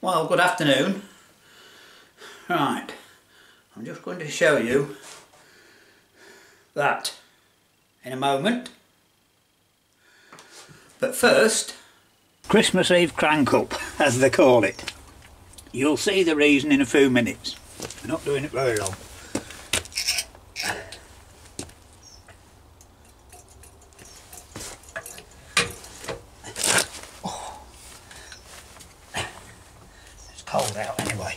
Well, good afternoon. Right, I'm just going to show you that in a moment. But first, Christmas Eve crankup, as they call it. You'll see the reason in a few minutes. We're not doing it very long. Oh. It's cold out anyway.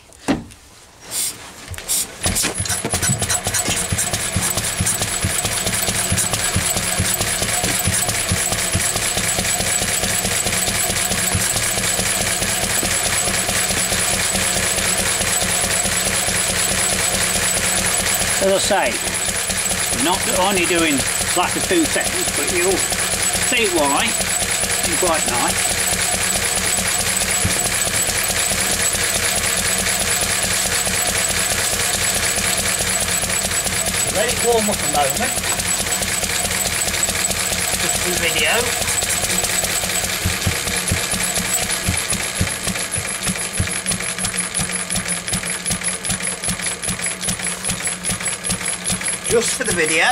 As I say, we're not only doing like a 2 seconds, but you'll see why. It's quite nice. Let it warm up a moment. Just for the video. Just for the video.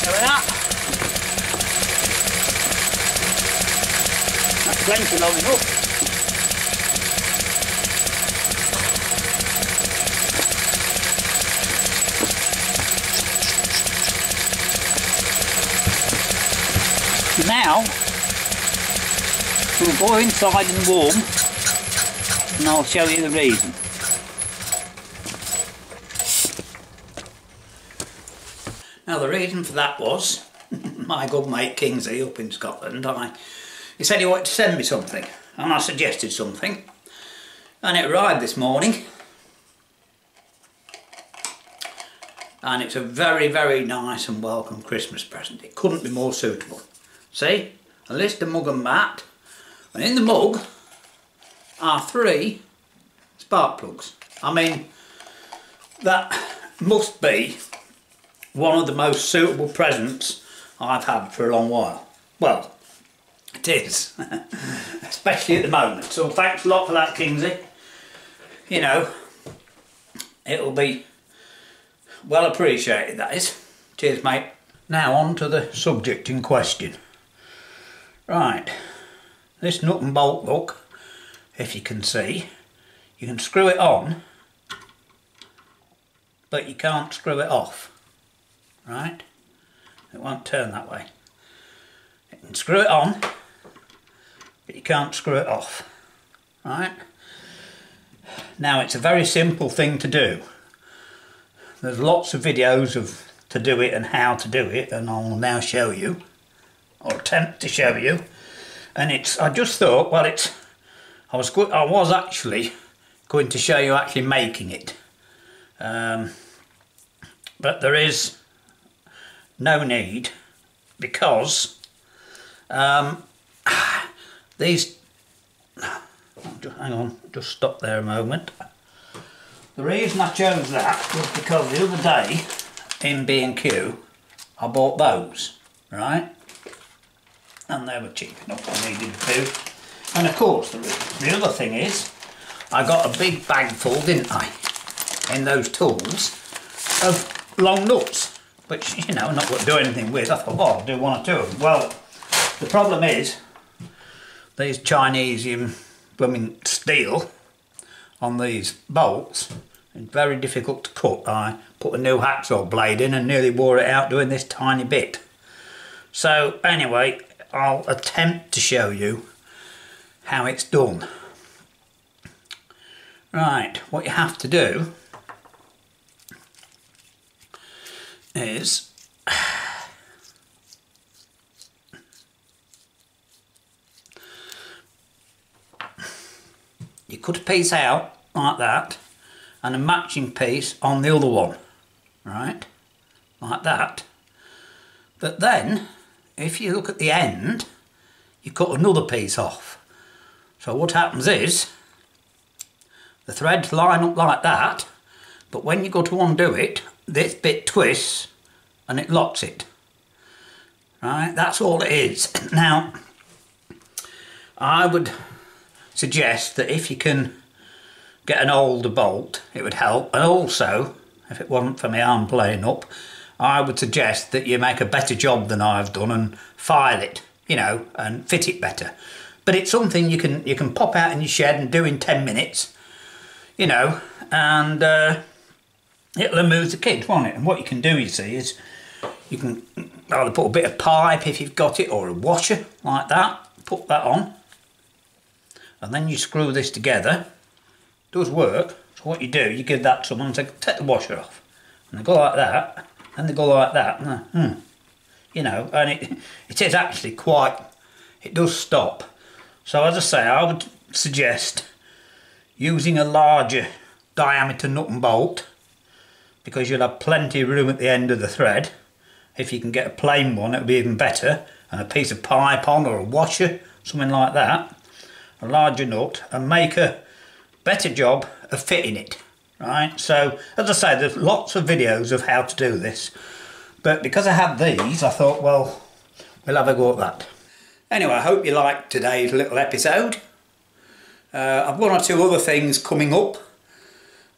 There we are. That's plenty long enough. Now we'll go inside and warm, and I'll show you the reason. Now the reason for that was my good mate Kingzie up in Scotland. He said he wanted to send me something, and I suggested something, and it arrived this morning, and it's a very, very nice and welcome Christmas present. It couldn't be more suitable. See, a list of mug and mat, and in the mug are 3 spark plugs. I mean, that must be one of the most suitable presents I've had for a long while. Well, it is, especially at the moment. So thanks a lot for that, Kingzie. You know, it'll be well appreciated, that is. Cheers, mate. Now on to the subject in question. Right, this nut and bolt look, if you can see, you can screw it on, but you can't screw it off, right? It won't turn that way. You can screw it on, but you can't screw it off, right? Now it's a very simple thing to do. There's lots of videos of to do it and how to do it, and I'll now show you, or attempt to show you. And I just thought, well, I was actually going to show you actually making it, but there is no need, because these, hang on, just stop there a moment. The reason I chose that was because the other day in B&Q I bought those, right? And they were cheap enough, I needed 2. And of course the other thing is, I got a big bag full, didn't I, in those tools, of long nuts, which, you know, I'm not going to do anything with. I thought, well, I'll do 1 or 2 of them. Well, the problem is, these Chinese blooming steel on these bolts is very difficult to cut. I put a new hacksaw blade in and nearly wore it out doing this tiny bit. So anyway, I'll attempt to show you how it's done. Right, what you have to do is you cut a piece out like that and a matching piece on the other one, right, like that. But then if you look at the end, you cut another piece off. So what happens is the threads line up like that, but when you go to undo it, this bit twists and it locks it. right? That's all it is. Now, I would suggest that if you can get an older bolt, it would help. And also, if it wasn't for my arm playing up, I would suggest that you make a better job than I've done and file it, you know, and fit it better. But it's something you can pop out in your shed and do in 10 minutes, you know, and it'll amuse the kids, won't it? And what you can do, you see, is you can either put a bit of pipe if you've got it, or a washer like that, put that on, and then you screw this together. It does work. So what you do, you give that to someone and say, take the washer off, and they go like that, and they go like that, and you know, and it is actually quite, it does stop. So as I say, I would suggest using a larger diameter nut and bolt, because you'll have plenty of room at the end of the thread. If you can get a plain one, it'll be even better, and a piece of pipe on, or a washer, something like that, a larger nut, and make a better job of fitting it, right? So as I say, there's lots of videos of how to do this, but because I had these, I thought, well, we'll have a go at that. Anyway, I hope you liked today's little episode. I've one or two other things coming up.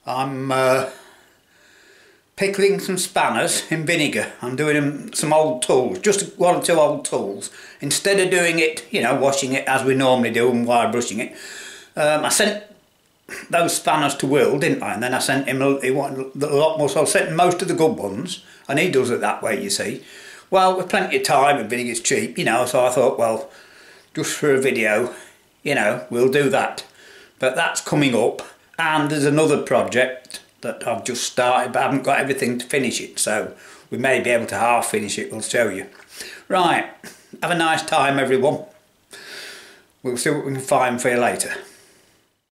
I'm pickling some spanners in vinegar. I'm doing some old tools, just one or two old tools. Instead of doing it, you know, washing it as we normally do and wire brushing it, I sent those spanners to Will, didn't I? And then I sent him, he wanted a lot more, so I sent him most of the good ones, and he does it that way, you see. Well, with plenty of time and vinegar's cheap, you know, so I thought, well, just for a video, you know, we'll do that. But that's coming up, and there's another project that I've just started, but I haven't got everything to finish it, so we may be able to half finish it, we'll show you. Right, have a nice time everyone. We'll see what we can find for you later.